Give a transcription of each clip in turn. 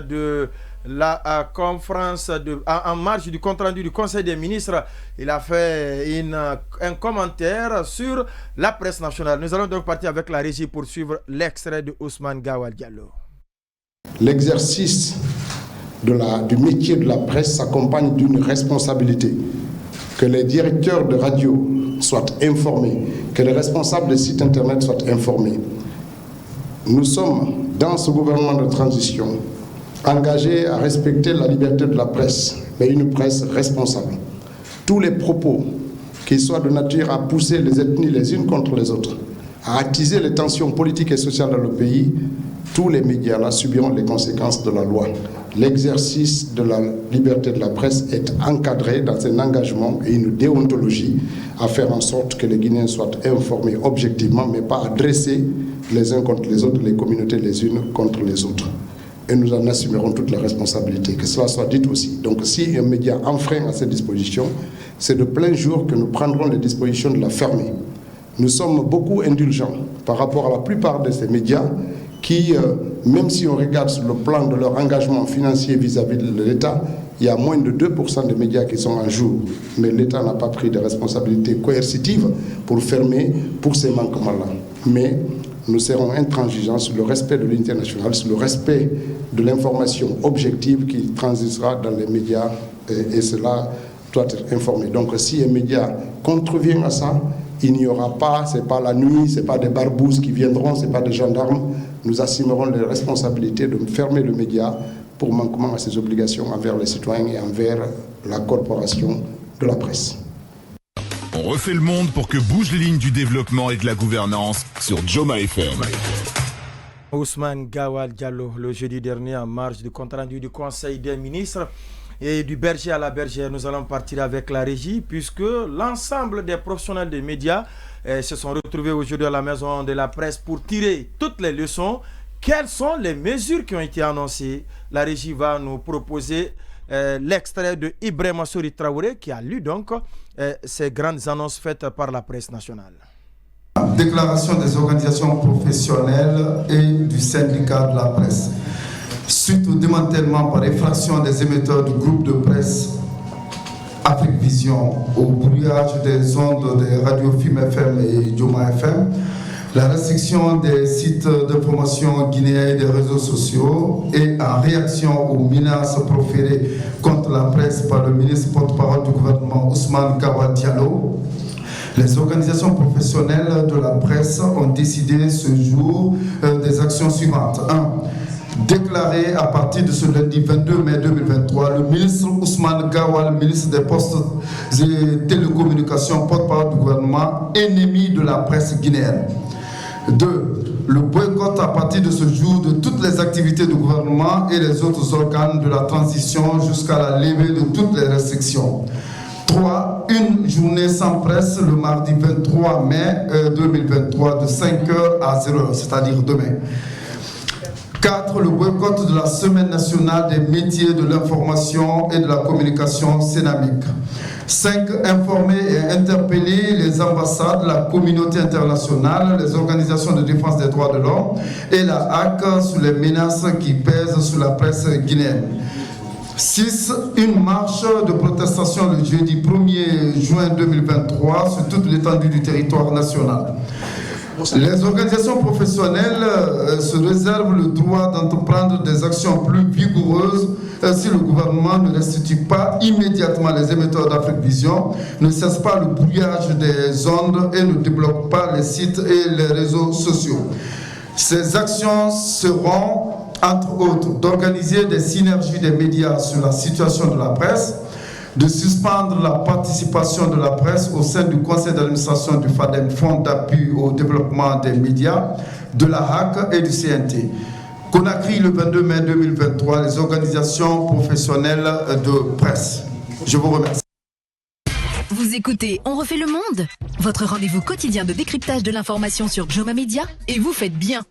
de la conférence en marge du compte rendu du Conseil des ministres. Il a fait un commentaire sur la presse nationale. Nous allons donc partir avec la régie pour suivre l'extrait de Ousmane Gawal Diallo. L'exercice du métier de la presse s'accompagne d'une responsabilité. Que les directeurs de radio soient informés, que les responsables des sites internet soient informés. Nous sommes, dans ce gouvernement de transition, engagés à respecter la liberté de la presse, mais une presse responsable. Tous les propos qui soient de nature à pousser les ethnies les unes contre les autres, à attiser les tensions politiques et sociales dans le pays, tous les médias là subiront les conséquences de la loi. L'exercice de la liberté de la presse est encadré dans un engagement et une déontologie à faire en sorte que les Guinéens soient informés objectivement, mais pas à dresser les uns contre les autres, les communautés les unes contre les autres. Et nous en assumerons toutes les responsabilités, que cela soit dit aussi. Donc si un média enfreint à ces dispositions, c'est de plein jour que nous prendrons les dispositions de la fermer. Nous sommes beaucoup indulgents par rapport à la plupart de ces médias qui, même si on regarde sur le plan de leur engagement financier vis-à-vis de l'État, il y a moins de 2% des médias qui sont en jour. Mais l'État n'a pas pris de responsabilités coercitives pour fermer pour ces manquements-là. Mais nous serons intransigeants sur le respect de l'unité nationale, sur le respect de l'information objective qui transitera dans les médias et cela doit être informé. Donc si un média contrevient à ça, il n'y aura pas, ce n'est pas la nuit, ce n'est pas des barbouzes qui viendront, ce n'est pas des gendarmes. Nous assumerons les responsabilités de fermer le média pour manquement à ses obligations envers les citoyens et envers la corporation de la presse. On refait le monde pour que bougent les lignes du développement et de la gouvernance sur Joma FM. Ousmane Gawal Diallo, le jeudi dernier, en marge du compte rendu du Conseil des ministres et du berger à la bergère. Nous allons partir avec la régie puisque l'ensemble des professionnels des médias se sont retrouvés aujourd'hui à la maison de la presse pour tirer toutes les leçons. Quelles sont les mesures qui ont été annoncées? La régie va nous proposer l'extrait de Ibrahima Sori Traoré qui a lu donc ces grandes annonces faites par la presse nationale. Déclaration des organisations professionnelles et du syndicat de la presse. Suite au démantèlement par effraction des émetteurs du groupe de presse Afrique Vision au brouillage des ondes des radios FIM FM et Joma FM, la restriction des sites d'information guinéens et des réseaux sociaux et en réaction aux menaces proférées contre la presse par le ministre porte-parole du gouvernement Ousmane Gawal Diallo, les organisations professionnelles de la presse ont décidé ce jour des actions suivantes. 1. Déclarer à partir de ce lundi 22 mai 2023 le ministre Ousmane Gawal, ministre des Postes et Télécommunications, porte-parole du gouvernement, ennemi de la presse guinéenne. 2. Le boycott à partir de ce jour de toutes les activités du gouvernement et les autres organes de la transition jusqu'à la levée de toutes les restrictions. 3. Une journée sans presse le mardi 23 mai 2023 de 5h à 0h, c'est-à-dire demain. 4. Le boycott de la Semaine nationale des métiers de l'information et de la communication sénamique. 5. Informer et interpeller les ambassades, la communauté internationale, les organisations de défense des droits de l'homme et la HAC sur les menaces qui pèsent sur la presse guinéenne. 6. Une marche de protestation le jeudi 1er juin 2023 sur toute l'étendue du territoire national. Les organisations professionnelles se réservent le droit d'entreprendre des actions plus vigoureuses si le gouvernement ne restitue pas immédiatement les émetteurs d'Afrique Vision, ne cesse pas le brouillage des ondes et ne débloque pas les sites et les réseaux sociaux. Ces actions seront, entre autres, d'organiser des synergies des médias sur la situation de la presse, de suspendre la participation de la presse au sein du conseil d'administration du FADEM, Fonds d'appui au développement des médias, de la HAC et du CNT. Conakry, le 22 mai 2023, les organisations professionnelles de presse. Je vous remercie. Vous écoutez On refait le monde, votre rendez-vous quotidien de décryptage de l'information sur Joma Média, et vous faites bien.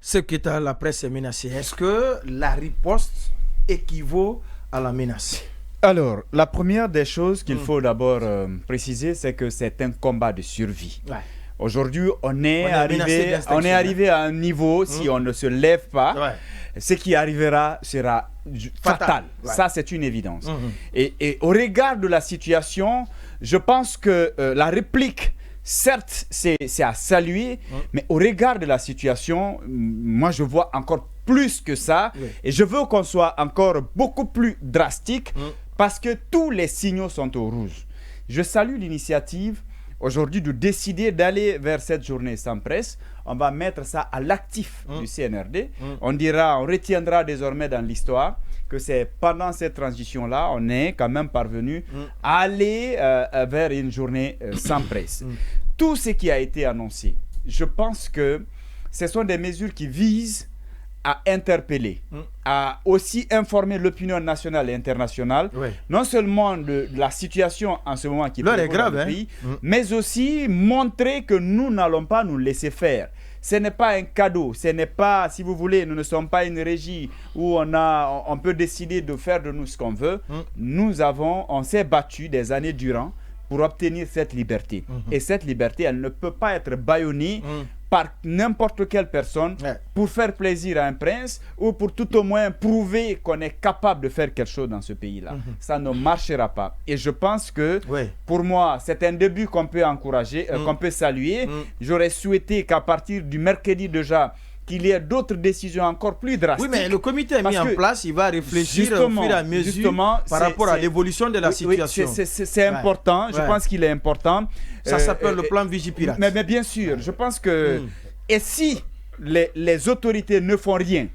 Ce qui est à la presse est menacée. Est-ce que la riposte équivaut à la menace? Alors, la première des choses qu'il faut d'abord préciser, c'est que c'est un combat de survie. Ouais. Aujourd'hui, on est arrivé à un niveau, si on ne se lève pas, ce qui arrivera sera fatal. Ça, c'est une évidence. Et au regard de la situation, je pense que la réplique, certes, c'est à saluer, mais au regard de la situation, moi, je vois encore plus que ça. Et je veux qu'on soit encore beaucoup plus drastique parce que tous les signaux sont au rouge. Je salue l'initiative aujourd'hui de décider d'aller vers cette journée sans presse. On va mettre ça à l'actif du CNRD. On retiendra désormais dans l'histoire que c'est pendant cette transition-là, on est quand même parvenu à aller vers une journée sans presse. Tout ce qui a été annoncé, je pense que ce sont des mesures qui visent à interpeller, à aussi informer l'opinion nationale et internationale, non seulement de la situation en ce moment qui est grave dans le pays, mais aussi montrer que nous n'allons pas nous laisser faire. Ce n'est pas un cadeau, ce n'est pas, si vous voulez, nous ne sommes pas une régie où on peut décider de faire de nous ce qu'on veut. On s'est battu des années durant pour obtenir cette liberté. Et cette liberté, elle ne peut pas être bâillonnée par n'importe quelle personne pour faire plaisir à un prince ou pour tout au moins prouver qu'on est capable de faire quelque chose dans ce pays-là. Ça ne marchera pas. Et je pense que, pour moi, c'est un début qu'on peut encourager, qu'on peut saluer. J'aurais souhaité qu'à partir du mercredi déjà, qu'il y ait d'autres décisions encore plus drastiques. Oui, mais le comité est mis en place, il va réfléchir au fur et à mesure par rapport à l'évolution de la situation. C'est important, je pense qu'il est important. Ça s'appelle le plan Vigipirate. Mais bien sûr, je pense que... Et si les autorités ne font rien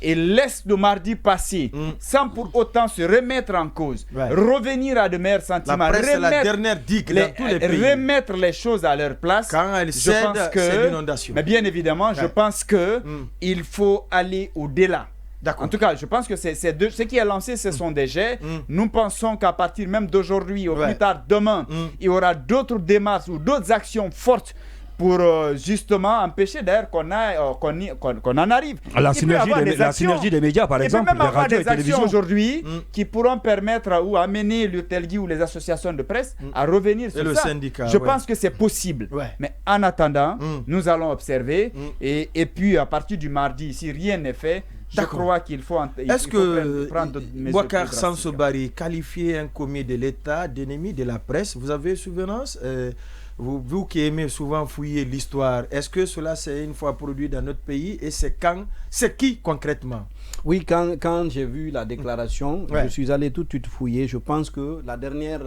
et laissent le mardi passer sans pour autant se remettre en cause, revenir à de meilleurs sentiments, la presse est la dernière digue dans tous les pays. Remettre les choses à leur place. Quand elle cède, c'est l'inondation. Mais bien évidemment, je pense qu'il faut aller au-delà. En tout cas, je pense que ce qui est lancé, ce sont des jets. Nous pensons qu'à partir même d'aujourd'hui, au plus tard demain, il y aura d'autres démarches ou d'autres actions fortes pour justement empêcher d'ailleurs qu'on en arrive. La synergie des médias, par exemple, des radios et télévisions aujourd'hui qui pourront permettre ou amener le Telgi ou les associations de presse à revenir sur ça. Syndicat, je pense que c'est possible. Mais en attendant, nous allons observer et puis à partir du mardi, si rien n'est fait, je crois qu'il faut prendre d'autres mesures. Boubacar Sansobari, qualifier un commis de l'État d'ennemi de la presse, vous avez souvenance vous qui aimez souvent fouiller l'histoire, est-ce que cela s'est une fois produit dans notre pays et c'est qui concrètement? Oui, quand j'ai vu la déclaration, je suis allé tout de suite fouiller. Je pense que la dernière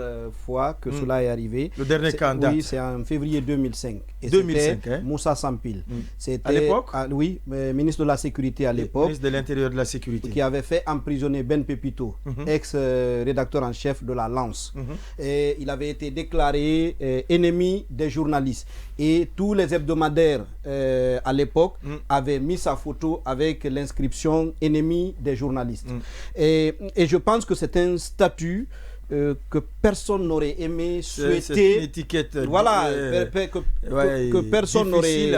fois que cela est arrivé, le dernier candidat, oui, c'est en février 2005. Et 2005, Moussa Sampil. C'était à l'époque, oui, ministre de la Sécurité à l'époque, ministre de l'Intérieur de la Sécurité, qui avait fait emprisonner Ben Pepito, ex-rédacteur en chef de la Lance. Et il avait été déclaré ennemi des journalistes. Et tous les hebdomadaires à l'époque avaient mis sa photo avec l'inscription ennemi des journalistes. Et je pense que c'est un statut que personne n'aurait aimé souhaiter. C'est une étiquette. Voilà, que personne n'aurait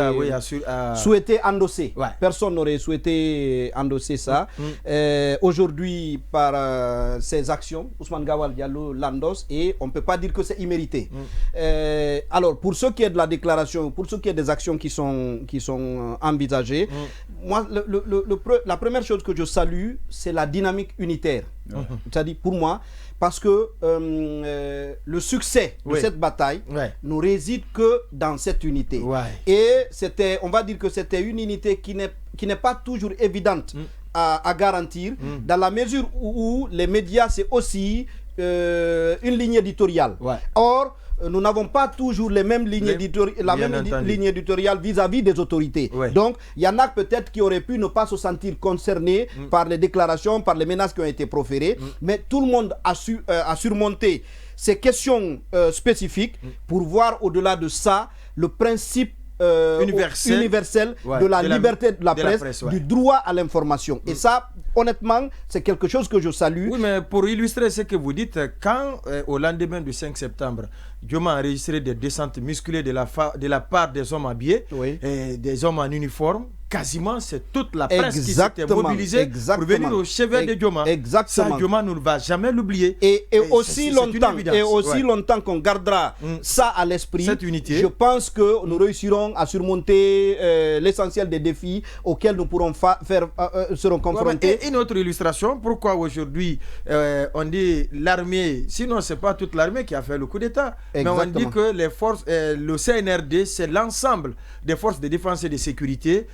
souhaité endosser. Personne n'aurait souhaité endosser ça. Aujourd'hui, par ses actions, Ousmane Gawal Diallo l'endosse et on ne peut pas dire que c'est immérité. Alors, pour ce qui est de la déclaration, pour ce qui est des actions qui sont envisagées, moi, la première chose que je salue, c'est la dynamique unitaire. C'est-à-dire, pour moi, parce que le succès de cette bataille ne réside que dans cette unité. Et on va dire que c'était une unité qui n'est pas toujours évidente à garantir, dans la mesure où les médias, c'est aussi une ligne éditoriale. Or, nous n'avons pas toujours les mêmes lignes éditoriales vis-à-vis des autorités. Donc, il y en a peut-être qui auraient pu ne pas se sentir concernés par les déclarations, par les menaces qui ont été proférées, mais tout le monde a surmonté ces questions spécifiques pour voir au-delà de ça le principe universel de la liberté de la presse, du droit à l'information. Et ça, honnêtement, c'est quelque chose que je salue. Oui, mais pour illustrer ce que vous dites, quand au lendemain du 5 septembre, Dioma a enregistré des descentes musclées de la part des hommes habillés, et des hommes en uniforme, quasiment c'est toute la presse qui s'était mobilisée pour venir au chevet de Dioma. Ça, Dioma ne va jamais l'oublier. Et aussi longtemps qu'on gardera ça à l'esprit, cette unité, je pense que nous réussirons à surmonter l'essentiel des défis auxquels nous pourrons seront confrontés. Et une autre illustration, pourquoi aujourd'hui on dit l'armée, sinon c'est pas toute l'armée qui a fait le coup d'État, mais on dit que les forces, le CNRD, c'est l'ensemble des forces de défense et de sécurité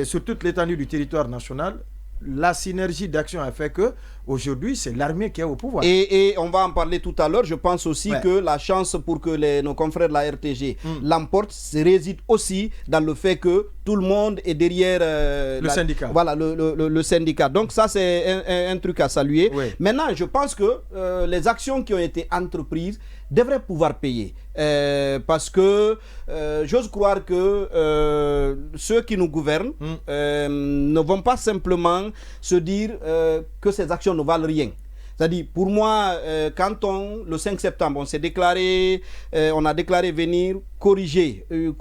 sur toute l'étendue du territoire national. La synergie d'action a fait que aujourd'hui c'est l'armée qui est au pouvoir. Et on va en parler tout à l'heure. Je pense aussi que la chance pour que nos confrères de la RTG l'emportent réside aussi dans le fait que tout le monde est derrière le syndicat. Voilà, le syndicat. Donc ça c'est un truc à saluer. Maintenant, je pense que les actions qui ont été entreprises devraient pouvoir payer. Parce que j'ose croire que ceux qui nous gouvernent ne vont pas simplement se dire que ces actions ne valent rien. C'est-à-dire, pour moi, quand le 5 septembre, on a déclaré venir corriger, une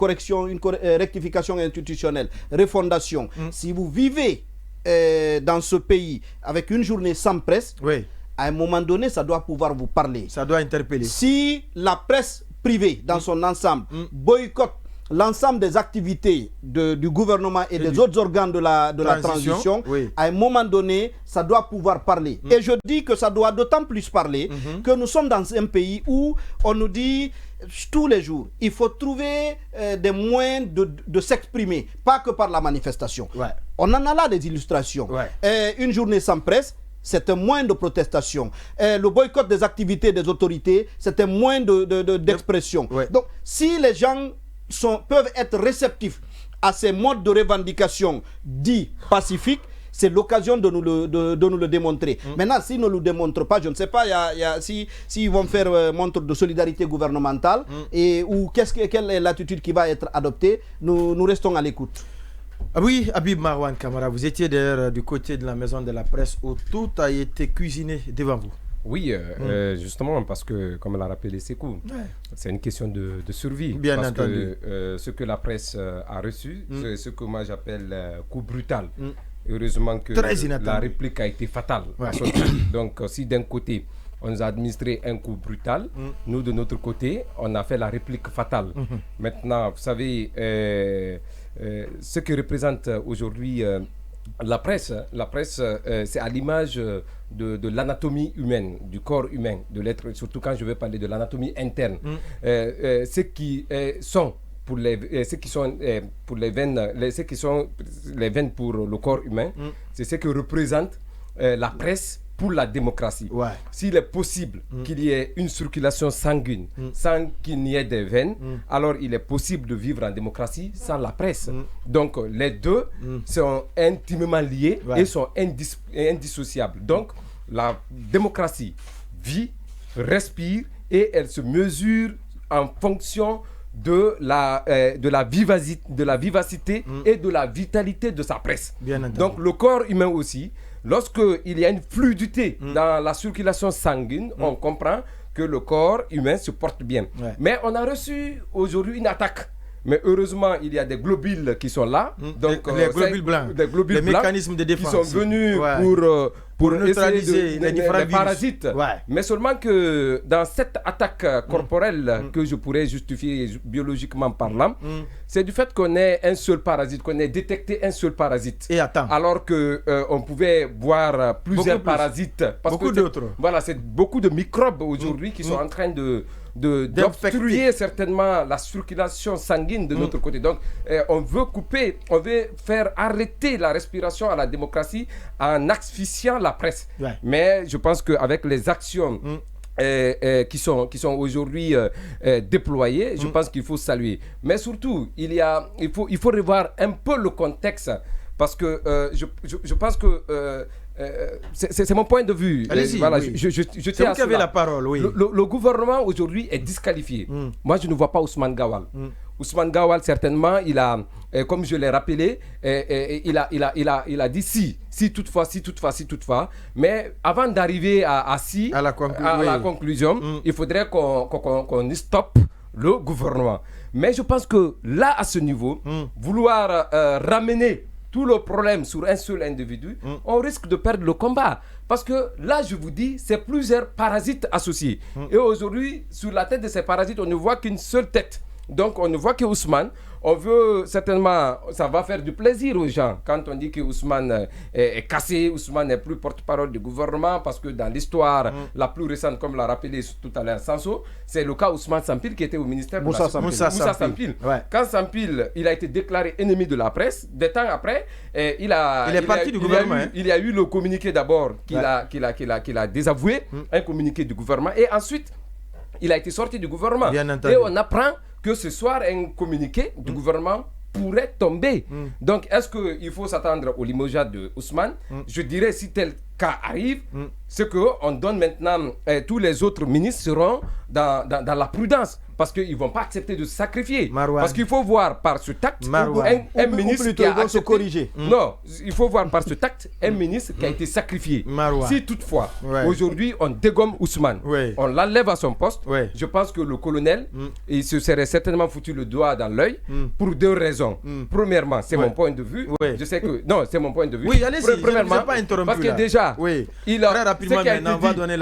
rectification institutionnelle, refondation. Si vous vivez dans ce pays avec une journée sans presse, à un moment donné, ça doit pouvoir vous parler. Ça doit interpeller. Si la presse privée, dans son ensemble, boycotte l'ensemble des activités du gouvernement et des autres organes de la transition, à un moment donné, ça doit pouvoir parler. Et je dis que ça doit d'autant plus parler que nous sommes dans un pays où on nous dit tous les jours, il faut trouver des moyens de s'exprimer, pas que par la manifestation. On en a là des illustrations. Une journée sans presse, c'est un moyen de protestation. Le boycott des activités des autorités, c'est un moyen d'expression. Donc, si les gens peuvent être réceptifs à ces modes de revendication dits pacifiques, c'est l'occasion de nous le démontrer. Maintenant, s'ils ne le démontrent pas, je ne sais pas s'ils vont faire montre de solidarité gouvernementale ou quelle est l'attitude qui va être adoptée, nous restons à l'écoute. Oui, Habib Marwan Kamara, vous étiez d'ailleurs du côté de la maison de la presse où tout a été cuisiné devant vous. Oui, justement, parce que, comme l'a rappelé Sekou, c'est une question de survie. Bien parce entendu. Que ce que la presse a reçu, c'est ce que moi j'appelle coup brutal. Heureusement que la réplique a été fatale. Donc, si d'un côté, on nous a administré un coup brutal, nous, de notre côté, on a fait la réplique fatale. Maintenant, vous savez, ce que représente aujourd'hui la presse, c'est à l'image de l'anatomie humaine, du corps humain, de l'être, surtout quand je vais parler de l'anatomie interne. Ceux qui sont pour les veines, ceux qui sont les veines pour le corps humain, c'est ce que représente la presse pour la démocratie. S'il est possible qu'il y ait une circulation sanguine sans qu'il n'y ait des veines, alors il est possible de vivre en démocratie sans la presse. Donc les deux sont intimement liés et sont indissociables. Donc la démocratie vit, respire et elle se mesure en fonction de la vivacité et de la vitalité de sa presse. Donc le corps humain aussi, lorsqu'il y a une fluidité dans la circulation sanguine, on comprend que le corps humain se porte bien. Mais on a reçu aujourd'hui une attaque. Mais heureusement, il y a des globules qui sont là. Donc, les globules blancs, les mécanismes de défense qui sont venus pour neutraliser les parasites. Mais seulement que dans cette attaque corporelle que je pourrais justifier biologiquement parlant, c'est du fait qu'on ait un seul parasite, qu'on ait détecté un seul parasite. Et attends. Alors qu'on pouvait voir plusieurs parasites. Beaucoup d'autres. Voilà, c'est beaucoup de microbes aujourd'hui qui sont en train d'obstruer certainement la circulation sanguine de notre côté. Donc, on veut faire arrêter la respiration à la démocratie en asphyxiant la presse. Mais je pense qu'avec les actions qui sont aujourd'hui déployées, je pense qu'il faut saluer. Mais surtout, il faut revoir un peu le contexte parce que je pense que c'est mon point de vue. Allez-y. Voilà, oui. je c'est vous qui avez la parole. Oui. Le gouvernement aujourd'hui est disqualifié. Moi, je ne vois pas Ousmane Gawal. Ousmane Gawal, certainement, il a, comme je l'ai rappelé, il a dit si toutefois. Mais avant d'arriver à la conclusion, il faudrait qu'on stoppe le gouvernement. Mais je pense que là, à ce niveau, vouloir ramener tout le problème sur un seul individu, on risque de perdre le combat. Parce que là, je vous dis, c'est plusieurs parasites associés. Et aujourd'hui, sur la tête de ces parasites, on ne voit qu'une seule tête. Donc, on ne voit que Ousmane. On veut certainement, ça va faire du plaisir aux gens quand on dit que Ousmane est cassé, Ousmane n'est plus porte-parole du gouvernement, parce que dans l'histoire la plus récente, comme l'a rappelé tout à l'heure Sanso, c'est le cas Ousmane Sampil qui était au ministère de Moussa Sampil. Ouais. Quand Sampil, il a été déclaré ennemi de la presse, des temps après, il est parti du gouvernement. Il y a eu le communiqué d'abord qu'il a désavoué, un communiqué du gouvernement, et ensuite, il a été sorti du gouvernement. Et on apprend que ce soir, un communiqué du gouvernement pourrait tomber. Donc, est-ce qu'il faut s'attendre au limogeage de Ousmane? Je dirais, si tel cas arrive, c'est qu'on donne maintenant, tous les autres ministres seront dans la prudence. Parce qu'ils ne vont pas accepter de se sacrifier. Parce qu'il faut voir par ce tact un ministre qui a accepté, se corriger. Non, il faut voir par ce tact un ministre qui a été sacrifié. Si toutefois, aujourd'hui, on dégomme Ousmane, on l'enlève à son poste, je pense que le colonel, il se serait certainement foutu le doigt dans l'œil pour deux raisons. Premièrement, c'est mon point de vue. Je sais que... Non, c'est mon point de vue. Oui, allez-y, premièrement, pas interrompu, parce que déjà, très rapidement,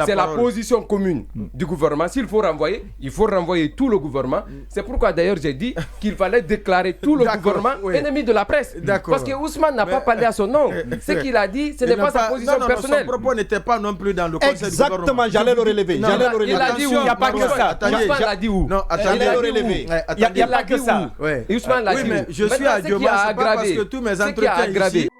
c'est la position commune du gouvernement. S'il faut renvoyer, il faut renvoyer tout le gouvernement. C'est pourquoi d'ailleurs j'ai dit qu'il fallait déclarer tout le gouvernement ennemi de la presse. Parce que Ousmane n'a pas parlé à son nom. Ce qu'il a dit, ce n'est pas sa position personnelle. Son propos n'était pas non plus dans le conseil du gouvernement. Exactement, j'allais le relever. Il a dit où? Il n'y a pas que ça. Ousmane l'a dit où? Non, attendez, le relever. Il n'y a pas que ça. Ousmane l'a dit où? Je suis à Dioma, c'est pas parce que tous mes entretiens ici,